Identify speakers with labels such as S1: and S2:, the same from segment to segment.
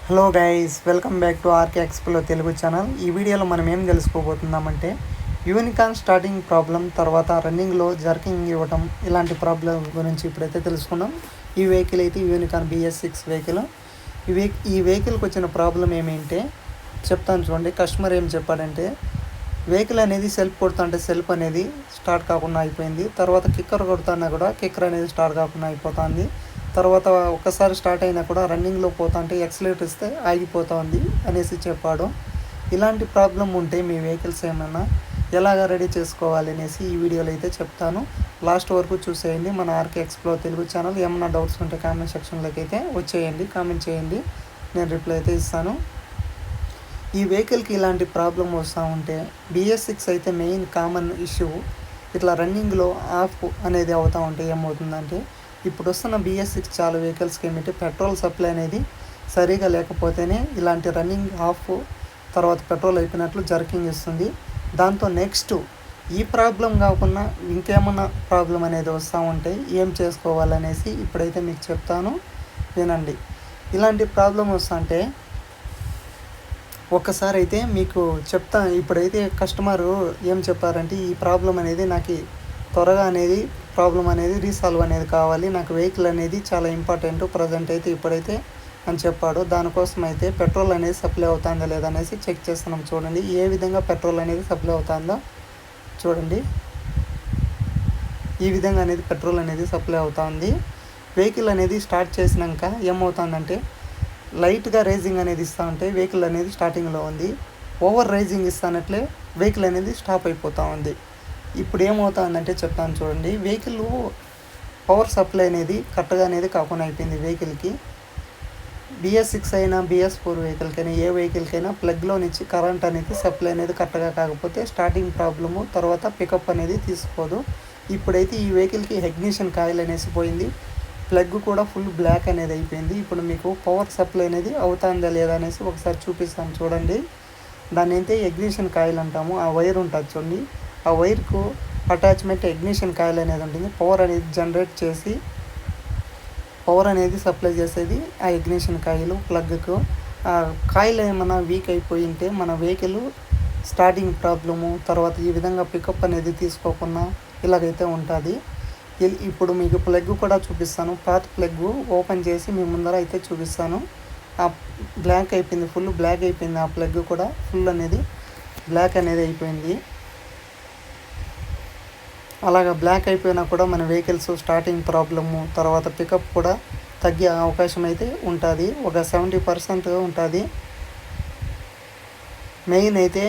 S1: Hello guys, welcome back to RK ఎక్స్ప్లో Telugu channel. ఈ వీడియోలో మనం ఏం తెలుసుకోబోతున్నామంటే యూనికాన్ స్టార్టింగ్ ప్రాబ్లం, తర్వాత రన్నింగ్లో జర్కింగ్ ఇవ్వటం, ఇలాంటి ప్రాబ్లం గురించి ఇప్పుడైతే తెలుసుకుందాం. ఈ వెహికల్ అయితే యూనికాన్ BS6 వెహికల్. ఈ వెహికల్కి వచ్చిన ప్రాబ్లం ఏమంటే చెప్తాను చూడండి. కస్టమర్ ఏం చెప్పాడంటే వెహికల్ అనేది సెల్ఫ్ కొడుతుంటే సెల్ఫ్ అనేది స్టార్ట్ కాకుండా అయిపోయింది. తర్వాత కిక్కర్ కొడుతున్నా కూడా కిక్కర్ అనేది స్టార్ట్ కాకుండా అయిపోతుంది. తర్వాత ఒక్కసారి స్టార్ట్ అయినా కూడా రన్నింగ్లో పోతుంటే ఎక్సలేటర్ ఇస్తే ఆగిపోతుంది అనేసి చెప్పాడు. ఇలాంటి ప్రాబ్లం ఉంటే మీ వెహికల్స్ ఏమైనా ఎలాగ రెడీ చేసుకోవాలి అనేసి ఈ వీడియోలో అయితే చెప్తాను. లాస్ట్ వరకు చూసేయండి. మన ఆర్కే ఎక్స్ప్లో తెలుగు ఛానల్. ఏమైనా డౌట్స్ ఉంటే కామెంట్ సెక్షన్లోకి అయితే వచ్చేయండి, కామెంట్ చేయండి, నేను రిప్లై అయితే ఇస్తాను. ఈ వెహికల్కి ఇలాంటి ప్రాబ్లం వస్తూ ఉంటే BS6 అయితే మెయిన్ కామన్ ఇష్యూ. ఇట్లా రన్నింగ్లో ఆఫ్ అనేది అవుతూ ఉంటే ఏమవుతుందంటే ఇప్పుడు వస్తున్న BS6 చాలా వెహికల్స్కి ఏమిటి పెట్రోల్ సప్లై అనేది సరిగా లేకపోతేనే ఇలాంటి రన్నింగ్ ఆఫ్, తర్వాత పెట్రోల్ అయిపోయినట్లు జర్కింగ్ ఇస్తుంది. దాంతో నెక్స్ట్ ఈ ప్రాబ్లం కాకుండా ఇంకేమన్నా ప్రాబ్లం అనేది వస్తూ ఉంటే ఏం చేసుకోవాలనేసి ఇప్పుడైతే మీకు చెప్తాను, వినండి. ఇలాంటి ప్రాబ్లం వస్తుంటే ఒక్కసారి అయితే మీకు చెప్తాను. ఇప్పుడైతే కస్టమరు ఏం చెప్పారంటే ఈ ప్రాబ్లం అనేది నాకు త్వరగా అనేది ప్రాబ్లం అనేది రీసాల్వ్ అనేది కావాలి, నాకు వెహికల్ అనేది చాలా ఇంపార్టెంట్ ప్రజెంట్ అయితే ఇప్పుడైతే అని చెప్పాడు. దానికోసం అయితే పెట్రోల్ అనేది సప్లై అవుతుందా లేదా అనేసి చెక్ చేస్తున్నాం. చూడండి ఏ విధంగా పెట్రోల్ అనేది సప్లై అవుతుందో చూడండి. ఈ విధంగా అనేది పెట్రోల్ అనేది సప్లై అవుతుంది. వెహికల్ అనేది స్టార్ట్ చేసినాక ఏమవుతుందంటే లైట్గా రైజింగ్ అనేది ఇస్తూ ఉంటే వెహికల్ అనేది స్టార్టింగ్లో ఉంది. ఓవర్ రైజింగ్ ఇస్తానట్లే వెహికల్ అనేది స్టాప్ అయిపోతూ ఉంది. ఇప్పుడు ఏమవుతుందంటే చెప్తాను చూడండి. వెహికల్ పవర్ సప్లై అనేది కరెక్ట్గా అనేది కాకుండా అయిపోయింది వెహికల్కి. BS6 అయినా BS4 వెహికల్కైనా ఏ వెహికల్కైనా ప్లగ్లో నుంచి కరెంట్ అనేది సప్లై అనేది కరెక్ట్గా కాకపోతే స్టార్టింగ్ ప్రాబ్లము, తర్వాత పికప్ అనేది తీసుకోదు. ఇప్పుడైతే ఈ వెహికల్కి ఇగ్నిషన్ కాయిల్ అనేసి పోయింది, ప్లగ్ కూడా ఫుల్ బ్లాక్ అనేది అయిపోయింది. ఇప్పుడు మీకు పవర్ సప్లై అనేది అవుతుందా లేదా అనేసి ఒకసారి చూపిస్తాను చూడండి. దాన్ని అయితే ఇగ్నిషన్ కాయిల్ అంటాము. ఆ వైర్ ఉంటుంది చూడండి, ఆ వైర్కు అటాచ్మెంట్ ఇగ్నిషన్ కాయిల్ అనేది ఉంటుంది. పవర్ అనేది జనరేట్ చేసి పవర్ అనేది సప్లై చేసేది ఆ ఇగ్నిషన్ కాయిల్ ప్లగ్కు. ఆ కాయిల్ ఏమైనా వీక్ అయిపోయి ఉంటే మన వెహికల్ స్టార్టింగ్ ప్రాబ్లము, తర్వాత ఈ విధంగా పికప్ అనేది తీసుకోకుండా ఇలాగైతే ఉంటుంది. ఇప్పుడు మీకు ప్లగ్ కూడా చూపిస్తాను. పాత ప్లగ్ ఓపెన్ చేసి మీ ముందర అయితే చూపిస్తాను. ఆ బ్లాక్ అయిపోయింది, ఫుల్ బ్లాక్ అయిపోయింది. ఆ ప్లగ్ కూడా ఫుల్ అనేది బ్లాక్ అనేది అయిపోయింది. అలాగా బ్లాక్ అయిపోయినా కూడా మన వెహికల్స్ స్టార్టింగ్ ప్రాబ్లము, తర్వాత పికప్ కూడా తగ్గే అవకాశం అయితే ఉంటుంది. ఒక 70% ఉంటుంది. మెయిన్ అయితే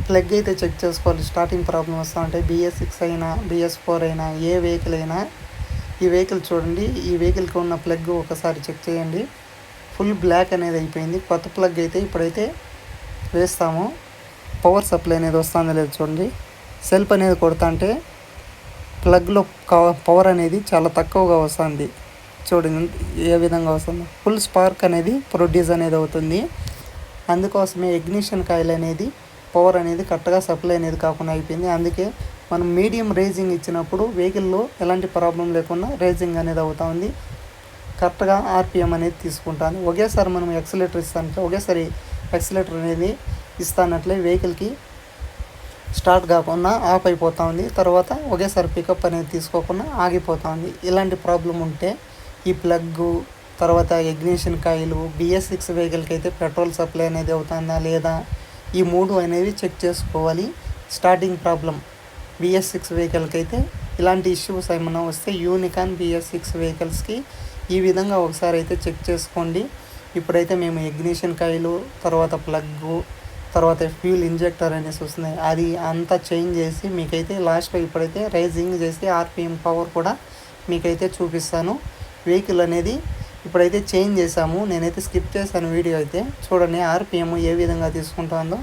S1: ప్లగ్ అయితే చెక్ చేసుకోవాలి. స్టార్టింగ్ ప్రాబ్లం వస్తూ ఉంటాయి. BS6 అయినా BS4 అయినా ఏ వెహికల్ అయినా. ఈ వెహికల్ చూడండి, ఈ వెహికల్కి ఉన్న ప్లగ్ ఒకసారి చెక్ చేయండి. ఫుల్ బ్లాక్ అనేది అయిపోయింది. కొత్త ప్లగ్ అయితే ఇప్పుడైతే వేస్తాము. పవర్ సప్లై అనేది వస్తుందో లేదు చూడండి. సెల్ఫ్ అనేది కొడతా అంటే ప్లగ్లో పవర్ అనేది చాలా తక్కువగా వస్తుంది. చూడండి ఏ విధంగా వస్తుందో. ఫుల్ స్పార్క్ అనేది ప్రొడ్యూస్ అనేది అవుతుంది. అందుకోసమే ఇగ్నిషన్ కాయిల్ అనేది పవర్ అనేది కరెక్ట్గా సప్లై అనేది కాకుండా అయిపోయింది. అందుకే మనం మీడియం రేజింగ్ ఇచ్చినప్పుడు వెహికల్లో ఎలాంటి ప్రాబ్లం లేకుండా రేజింగ్ అనేది అవుతూ ఉంది. కరెక్ట్గా RPM అనేది తీసుకుంటాను. ఒకేసారి మనం ఎక్సలేటర్ ఇస్తానంటే ఒకేసారి ఎక్సలేటర్ అనేది ఇస్తానట్లే వెహికల్కి స్టార్ట్ కాకుండా ఆఫ్ అయిపోతూ ఉంది. తర్వాత ఒకేసారి పికప్ అనేది తీసుకోకుండా ఆగిపోతూ ఉంది. ఇలాంటి ప్రాబ్లం ఉంటే ఈ ప్లగ్గు, తర్వాత ఇగ్నిషన్ కాయిలు, BS6 వెహికల్కి అయితే పెట్రోల్ సప్లై అనేది అవుతుందా లేదా, ఈ మూడు అనేవి చెక్ చేసుకోవాలి. స్టార్టింగ్ ప్రాబ్లం BS6 వెహికల్కి అయితే ఇలాంటి ఇష్యూస్ ఏమైనా వస్తే యూనికాన్ BS6 వెహికల్స్కి ఈ విధంగా ఒకసారి అయితే చెక్ చేసుకోండి. ఇప్పుడైతే మేము ఇగ్నిషన్ కాయిలు, తర్వాత ప్లగ్గు, తర్వాత ఫ్యూల్ ఇంజెక్టర్ అనేసి వస్తున్నాయి, అది అంతా చేంజ్ చేసి మీకైతే లాస్ట్లో ఇప్పుడైతే రైజింగ్ చేసి RPM పవర్ కూడా మీకైతే చూపిస్తాను. వెహికల్ అనేది ఇప్పుడైతే చేంజ్ చేసాము. నేనైతే స్కిప్ చేశాను వీడియో అయితే. చూడండి RPM ఏ విధంగా తీసుకుంటుందో.